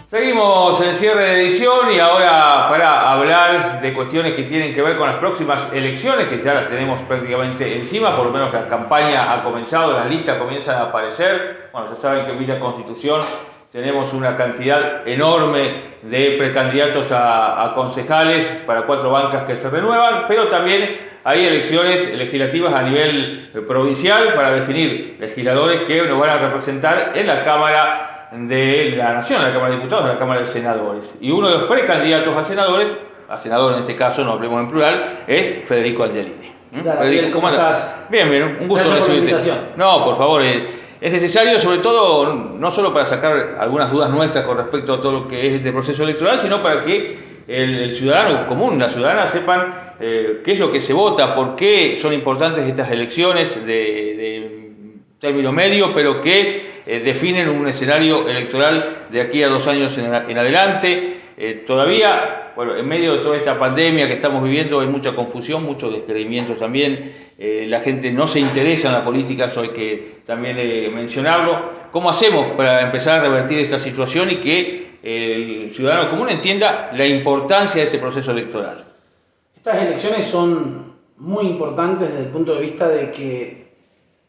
Seguimos en cierre de edición y ahora para hablar de cuestiones que tienen que ver con las próximas elecciones, que ya las tenemos prácticamente encima, por lo menos la campaña ha comenzado, las listas comienzan a aparecer. Bueno, ya saben que en Villa Constitución tenemos una cantidad enorme de precandidatos a concejales para 4 bancas que se renuevan, pero también hay elecciones legislativas a nivel provincial para definir legisladores que nos van a representar en la Cámara de la Nación, en la Cámara de Diputados, en la Cámara de Senadores. Y uno de los precandidatos a senador en este caso, no hablemos en plural, es Federico Angelini. Federico, ¿cómo estás? Bien, un gusto recibirte. No, por favor, es necesario, sobre todo, no solo para sacar algunas dudas nuestras con respecto a todo lo que es este proceso electoral, sino para que el ciudadano común, la ciudadana, sepan qué es lo que se vota, por qué son importantes estas elecciones de término medio, pero que definen un escenario electoral de aquí a 2 años en adelante. Todavía, bueno, en medio de toda esta pandemia que estamos viviendo hay mucha confusión, mucho descreimiento también. La gente no se interesa en la política, eso hay que también mencionarlo. ¿Cómo hacemos para empezar a revertir esta situación y que el ciudadano común entienda la importancia de este proceso electoral? Estas elecciones son muy importantes desde el punto de vista de que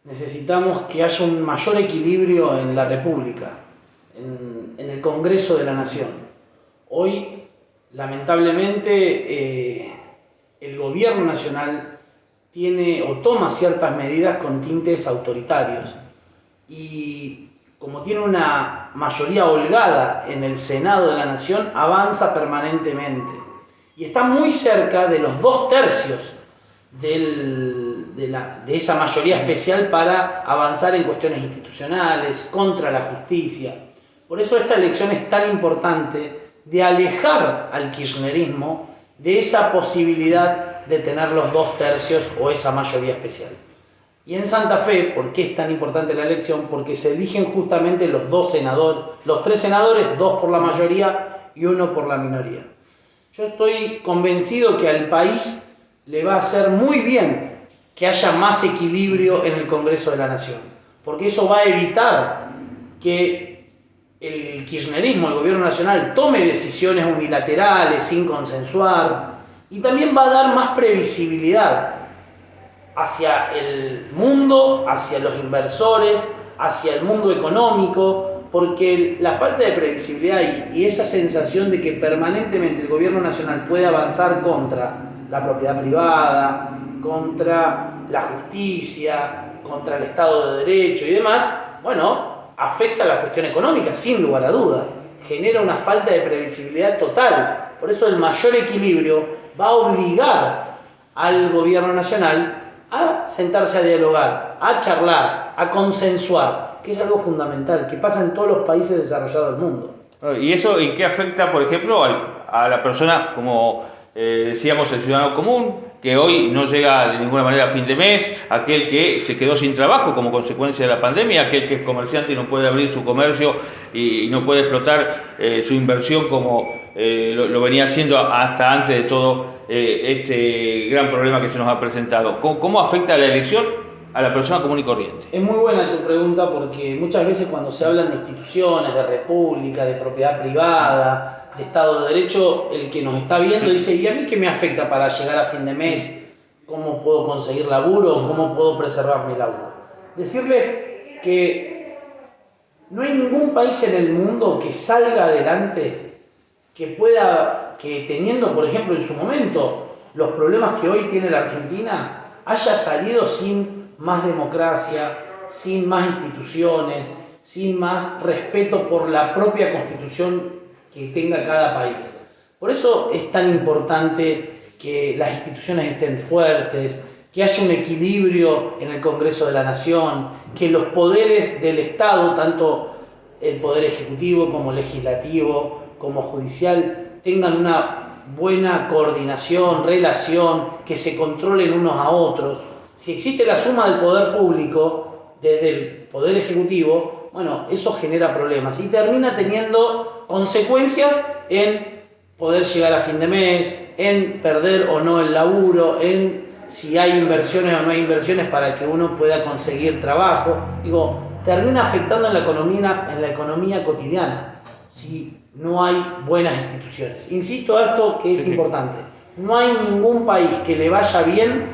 necesitamos que haya un mayor equilibrio en la República, en el Congreso de la Nación. Hoy, lamentablemente, el gobierno nacional tiene o toma ciertas medidas con tintes autoritarios y como tiene una mayoría holgada en el Senado de la Nación, avanza permanentemente y está muy cerca de los 2/3 de esa mayoría especial para avanzar en cuestiones institucionales, contra la justicia. Por eso esta elección es tan importante de alejar al kirchnerismo de esa posibilidad de tener los 2/3 o esa mayoría especial. Y en Santa Fe, ¿por qué es tan importante la elección? Porque se eligen justamente los 3 senadores, 2 por la mayoría y 1 por la minoría. Yo estoy convencido que al país le va a hacer muy bien que haya más equilibrio en el Congreso de la Nación, porque eso va a evitar que el kirchnerismo, el gobierno nacional, tome decisiones unilaterales sin consensuar y también va a dar más previsibilidad hacia el mundo, hacia los inversores, hacia el mundo económico, porque la falta de previsibilidad y esa sensación de que permanentemente el gobierno nacional puede avanzar contra la propiedad privada, contra la justicia, contra el Estado de Derecho y demás, bueno, afecta a la cuestión económica, sin lugar a dudas. Genera una falta de previsibilidad total. Por eso el mayor equilibrio va a obligar al gobierno nacional a sentarse a dialogar, a charlar, a consensuar, que es algo fundamental, que pasa en todos los países desarrollados del mundo. ¿Y eso en qué afecta, por ejemplo, a la persona como decíamos, el ciudadano común, que hoy no llega de ninguna manera a fin de mes, aquel que se quedó sin trabajo como consecuencia de la pandemia, aquel que es comerciante y no puede abrir su comercio y no puede explotar su inversión como lo venía haciendo hasta antes de todo este gran problema que se nos ha presentado? ¿Cómo afecta la elección a la persona común y corriente? Es muy buena tu pregunta porque muchas veces cuando se hablan de instituciones, de república, de propiedad privada, de Estado de Derecho, el que nos está viendo dice, ¿y a mí qué me afecta para llegar a fin de mes? ¿Cómo puedo conseguir laburo? ¿Cómo puedo preservar mi laburo? Decirles que no hay ningún país en el mundo que salga adelante, que teniendo, por ejemplo, en su momento, los problemas que hoy tiene la Argentina, haya salido sin más democracia, sin más instituciones, sin más respeto por la propia Constitución que tenga cada país. Por eso es tan importante que las instituciones estén fuertes, que haya un equilibrio en el Congreso de la Nación, que los poderes del Estado, tanto el poder ejecutivo como legislativo, como judicial, tengan una buena coordinación, relación, que se controlen unos a otros. Si existe la suma del poder público desde el poder ejecutivo, bueno, eso genera problemas y termina teniendo consecuencias en poder llegar a fin de mes, en perder o no el laburo, en si hay inversiones o no hay inversiones para que uno pueda conseguir trabajo. Termina afectando en la economía cotidiana. si no hay buenas instituciones. Insisto a esto que es importante. No hay ningún país que le vaya bien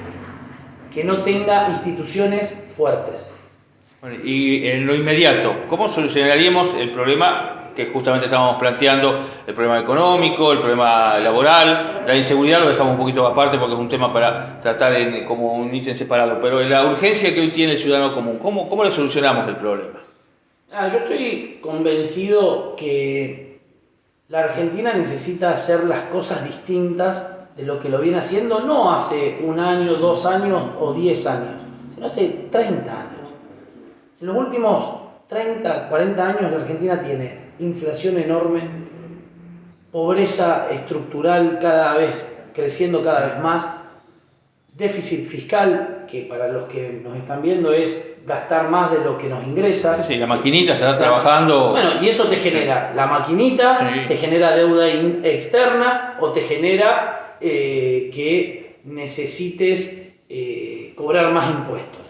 que no tenga instituciones fuertes. Bueno, y en lo inmediato, ¿cómo solucionaríamos el problema que justamente estábamos planteando? El problema económico, el problema laboral, la inseguridad lo dejamos un poquito aparte porque es un tema para tratar como un ítem separado, pero la urgencia que hoy tiene el ciudadano común, ¿cómo le solucionamos el problema? Yo estoy convencido que la Argentina necesita hacer las cosas distintas de lo que lo viene haciendo, no hace 1 año, 2 años o 10 años, sino hace 30 años. En los últimos 30, 40 años la Argentina tiene inflación enorme, pobreza estructural creciendo cada vez más, déficit fiscal, que para los que nos están viendo es gastar más de lo que nos ingresa. Sí, la maquinita está trabajando. Bueno, y eso te genera la maquinita, te genera deuda externa o te genera que necesites cobrar más impuestos.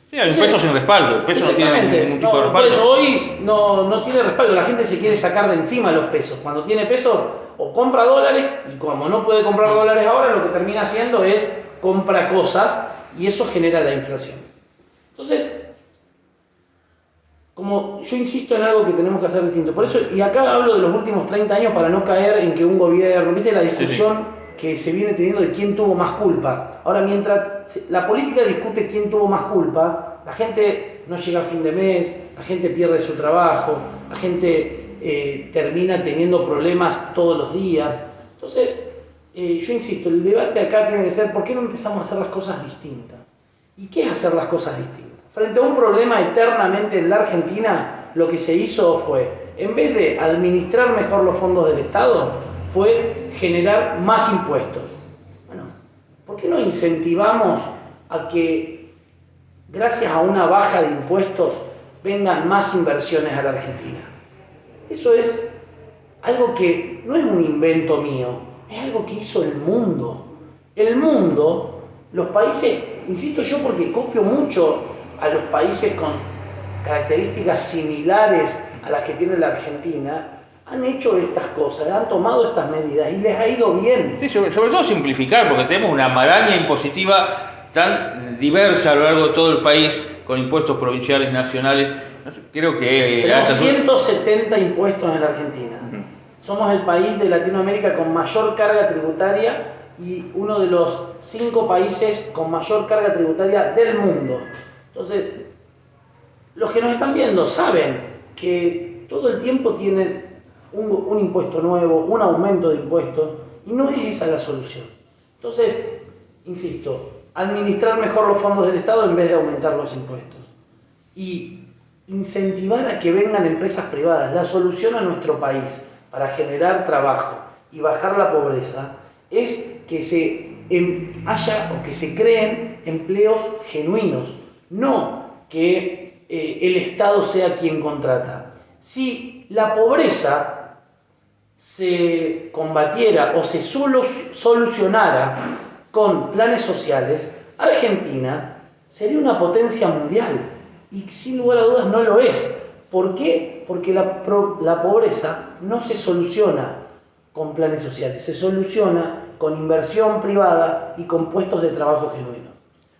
Sí, hay un peso sin respaldo, el peso no tiene ningún tipo de respaldo. Por eso hoy no tiene respaldo, la gente se quiere sacar de encima los pesos. Cuando tiene pesos o compra dólares, y como no puede comprar dólares ahora, lo que termina haciendo es compra cosas y eso genera la inflación. Entonces, como yo insisto en algo que tenemos que hacer distinto, por eso, y acá hablo de los últimos 30 años para no caer en que un gobierno, ¿viste la discusión que se viene teniendo de quién tuvo más culpa? Ahora, mientras la política discute quién tuvo más culpa, la gente no llega a fin de mes, la gente pierde su trabajo, la gente termina teniendo problemas todos los días. Entonces, yo insisto, el debate acá tiene que ser ¿por qué no empezamos a hacer las cosas distintas? ¿Y qué es hacer las cosas distintas? Frente a un problema eternamente en la Argentina, lo que se hizo fue, en vez de administrar mejor los fondos del Estado, fue generar más impuestos. Bueno, ¿por qué no incentivamos a que, gracias a una baja de impuestos, vengan más inversiones a la Argentina? Eso es algo que no es un invento mío, es algo que hizo el mundo. El mundo, los países, insisto yo porque copio mucho a los países con características similares a las que tiene la Argentina, han hecho estas cosas, han tomado estas medidas y les ha ido bien. Sí, sobre todo simplificar, porque tenemos una maraña impositiva tan diversa a lo largo de todo el país, con impuestos provinciales, nacionales. Creo que tenemos 170 impuestos en la Argentina. Somos el país de Latinoamérica con mayor carga tributaria y uno de los 5 países con mayor carga tributaria del mundo. Entonces, los que nos están viendo saben que todo el tiempo tienen un impuesto nuevo, un aumento de impuestos, y no es esa la solución. Entonces, insisto, administrar mejor los fondos del Estado en vez de aumentar los impuestos. Y incentivar a que vengan empresas privadas. La solución a nuestro país para generar trabajo y bajar la pobreza es que haya o que se creen empleos genuinos, no que el Estado sea quien contrata. Si la pobreza se combatiera o se solucionara con planes sociales, Argentina sería una potencia mundial y sin lugar a dudas no lo es. ¿Por qué? Porque la pobreza no se soluciona con planes sociales, se soluciona con inversión privada y con puestos de trabajo genuinos.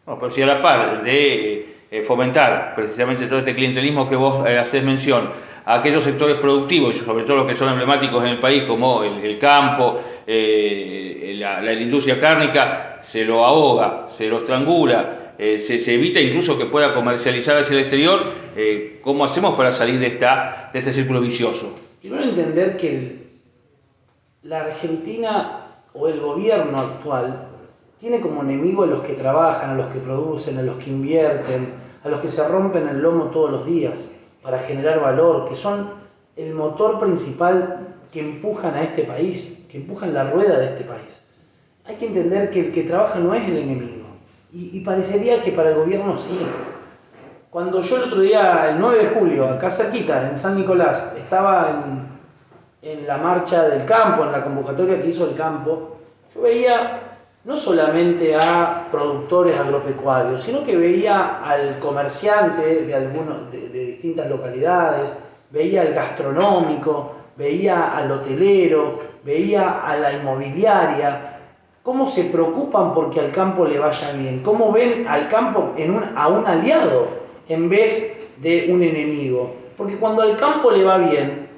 No, pero si a la par de fomentar precisamente todo este clientelismo que vos hacés mención, a aquellos sectores productivos, y sobre todo los que son emblemáticos en el país, como el campo, la industria cárnica, se lo ahoga, se lo estrangula, se evita incluso que pueda comercializar hacia el exterior. ¿Cómo hacemos para salir de este círculo vicioso? Primero entender que la Argentina o el gobierno actual tiene como enemigo a los que trabajan, a los que producen, a los que invierten, a los que se rompen el lomo todos los días para generar valor, que son el motor principal que empujan a este país, que empujan la rueda de este país. Hay que entender que el que trabaja no es el enemigo, y parecería que para el gobierno sí. Cuando yo el otro día, el 9 de julio, acá cerquita, en San Nicolás, estaba en la marcha del campo, en la convocatoria que hizo el campo, yo veía no solamente a productores agropecuarios, sino que veía al comerciante de distintas localidades, veía al gastronómico, veía al hotelero, veía a la inmobiliaria, cómo se preocupan porque al campo le vaya bien, cómo ven al campo a un aliado en vez de un enemigo. Porque cuando al campo le va bien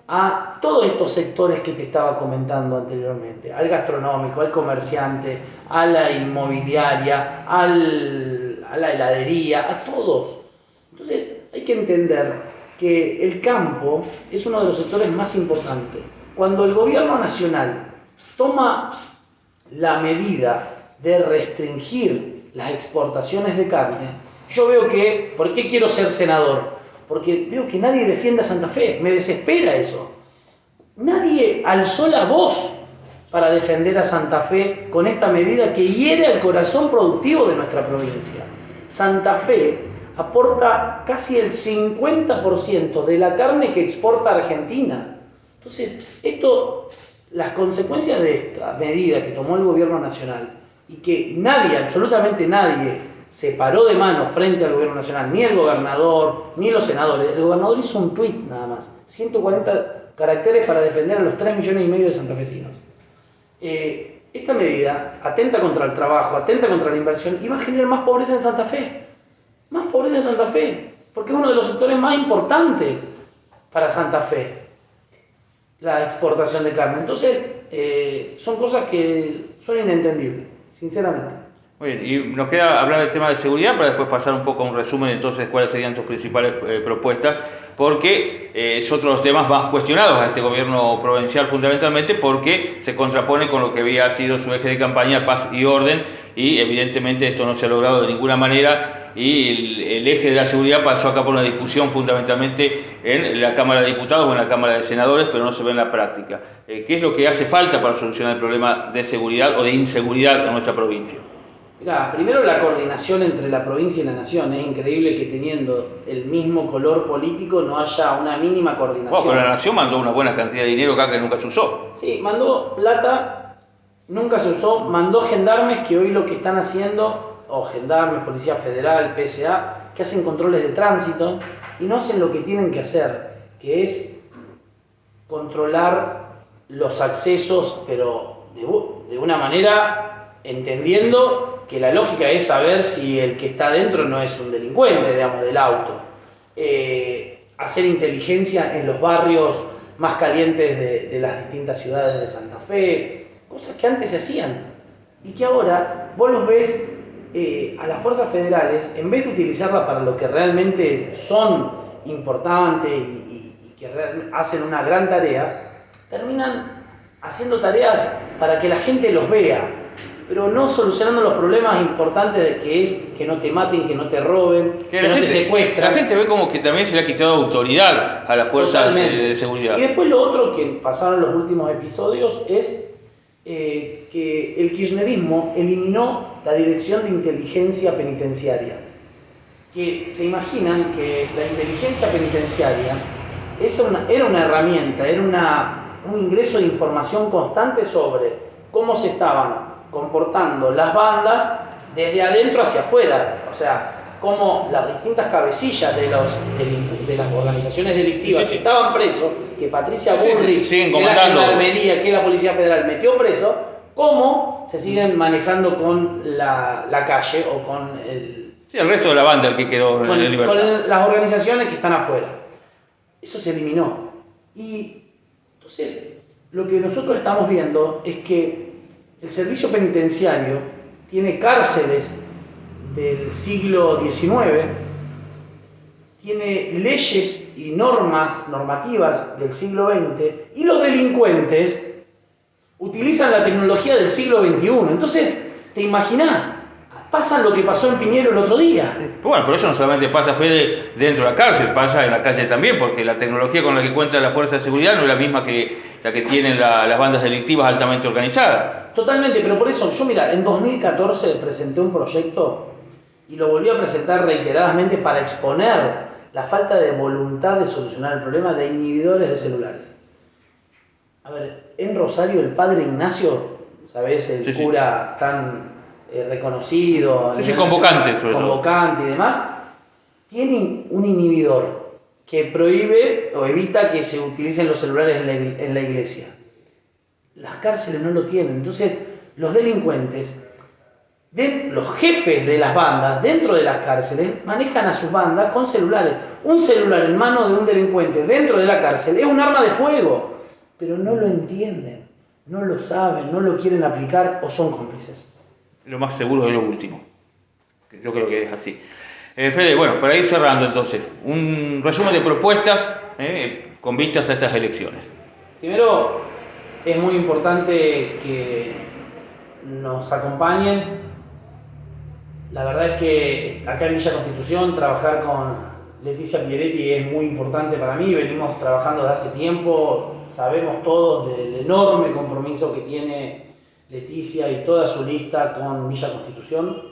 a todos estos sectores que te estaba comentando anteriormente, al gastronómico, al comerciante, a la inmobiliaria, a la heladería, a todos. Entonces hay que entender que el campo es uno de los sectores más importantes. Cuando el gobierno nacional toma la medida de restringir las exportaciones de carne, yo veo que, ¿por qué quiero ser senador? Porque veo que nadie defiende a Santa Fe, me desespera eso. Nadie alzó la voz para defender a Santa Fe con esta medida que hiere al corazón productivo de nuestra provincia. Santa Fe aporta casi el 50% de la carne que exporta Argentina. Entonces, las consecuencias de esta medida que tomó el gobierno nacional y que nadie, absolutamente nadie, se paró de mano frente al gobierno nacional, ni el gobernador, ni los senadores. El gobernador hizo un tuit nada más, 140 caracteres para defender a los 3,5 millones de santafesinos. Esta medida atenta contra el trabajo, atenta contra la inversión y va a generar más pobreza en Santa Fe. Más pobreza en Santa Fe, porque es uno de los sectores más importantes para Santa Fe, la exportación de carne. Entonces, son cosas que son inentendibles, sinceramente. Muy bien, y nos queda hablar del tema de seguridad para después pasar un poco a un resumen entonces cuáles serían tus principales propuestas, porque es otro de los temas más cuestionados a este gobierno provincial fundamentalmente porque se contrapone con lo que había sido su eje de campaña, paz y orden, y evidentemente esto no se ha logrado de ninguna manera y el eje de la seguridad pasó acá por una discusión fundamentalmente en la Cámara de Diputados o en la Cámara de Senadores, pero no se ve en la práctica. ¿Qué es lo que hace falta para solucionar el problema de seguridad o de inseguridad en nuestra provincia? Mirá, primero la coordinación entre la provincia y la nación. Es increíble que teniendo el mismo color político no haya una mínima coordinación. Pero la nación mandó una buena cantidad de dinero acá que nunca se usó. Sí, mandó plata, nunca se usó, mandó gendarmes que hoy lo que están haciendo, o gendarmes, Policía Federal, PSA, que hacen controles de tránsito y no hacen lo que tienen que hacer, que es controlar los accesos, pero de una manera entendiendo que la lógica es saber si el que está dentro no es un delincuente, digamos, del auto. Hacer inteligencia en los barrios más calientes de las distintas ciudades de Santa Fe, cosas que antes se hacían y que ahora vos los ves a las fuerzas federales, en vez de utilizarlas para lo que realmente son importantes y que hacen una gran tarea, terminan haciendo tareas para que la gente los vea, pero no solucionando los problemas importantes de que es que no te maten, que no te roben, que no te secuestran. La gente ve como que también se le ha quitado autoridad a las fuerzas de seguridad. Y después lo otro que pasaron en los últimos episodios es que el kirchnerismo eliminó la Dirección de Inteligencia Penitenciaria. Que se imaginan que la inteligencia penitenciaria era una herramienta, era un ingreso de información constante sobre cómo se estaban comportando las bandas desde adentro hacia afuera, o sea, cómo las distintas cabecillas de las organizaciones delictivas que estaban presos, que Patricia Bullrich, que la Gendarmería, que la Policía Federal metió preso, cómo se siguen manejando con la calle o con el resto de la banda el que quedó en libertad. Con las organizaciones que están afuera. Eso se eliminó. Y entonces, lo que nosotros estamos viendo es que el servicio penitenciario tiene cárceles del siglo XIX, tiene leyes y normativas del siglo XX, y los delincuentes utilizan la tecnología del siglo XXI. Entonces, ¿te imaginás? Pasa lo que pasó en Piñero el otro día. Bueno, pero eso no solamente pasa, Fede, dentro de la cárcel, pasa en la calle también, porque la tecnología con la que cuenta la Fuerza de Seguridad no es la misma que la que tienen las bandas delictivas altamente organizadas. Totalmente, pero por eso, yo mira, en 2014 presenté un proyecto y lo volví a presentar reiteradamente para exponer la falta de voluntad de solucionar el problema de inhibidores de celulares. A ver, en Rosario el padre Ignacio, ¿sabés? El cura tan reconocido, convocante y demás, tiene un inhibidor que prohíbe o evita que se utilicen los celulares en la iglesia. Las cárceles no lo tienen. Entonces, los delincuentes, los jefes de las bandas dentro de las cárceles, manejan a sus bandas con celulares. Un celular en mano de un delincuente dentro de la cárcel es un arma de fuego, pero no lo entienden, no lo saben, no lo quieren aplicar o son cómplices. Lo más seguro es lo último. Yo creo que es así. Fede, bueno, para ir cerrando entonces, un resumen de propuestas con vistas a estas elecciones. Primero, es muy importante que nos acompañen. La verdad es que acá en Villa Constitución trabajar con Leticia Pieretti es muy importante para mí. Venimos trabajando desde hace tiempo, sabemos todos del enorme compromiso que tiene Leticia y toda su lista con Villa Constitución.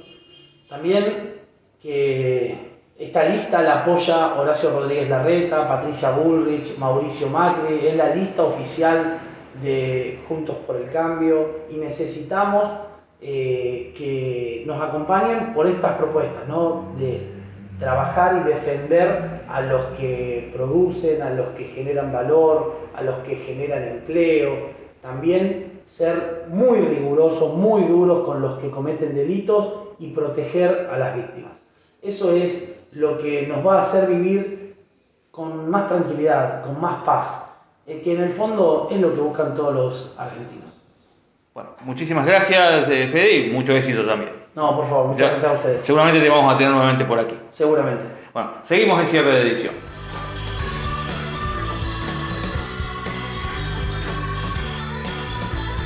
También que esta lista la apoya Horacio Rodríguez Larreta, Patricia Bullrich, Mauricio Macri, es la lista oficial de Juntos por el Cambio y necesitamos que nos acompañen por estas propuestas, ¿no? De trabajar y defender a los que producen, a los que generan valor, a los que generan empleo. También ser muy rigurosos, muy duros con los que cometen delitos y proteger a las víctimas. Eso es lo que nos va a hacer vivir con más tranquilidad, con más paz, que en el fondo es lo que buscan todos los argentinos. Bueno, muchísimas gracias, Fede, y mucho éxito también. No, por favor, muchas gracias a ustedes. Seguramente te vamos a tener nuevamente por aquí. Seguramente. Bueno, seguimos el cierre de edición.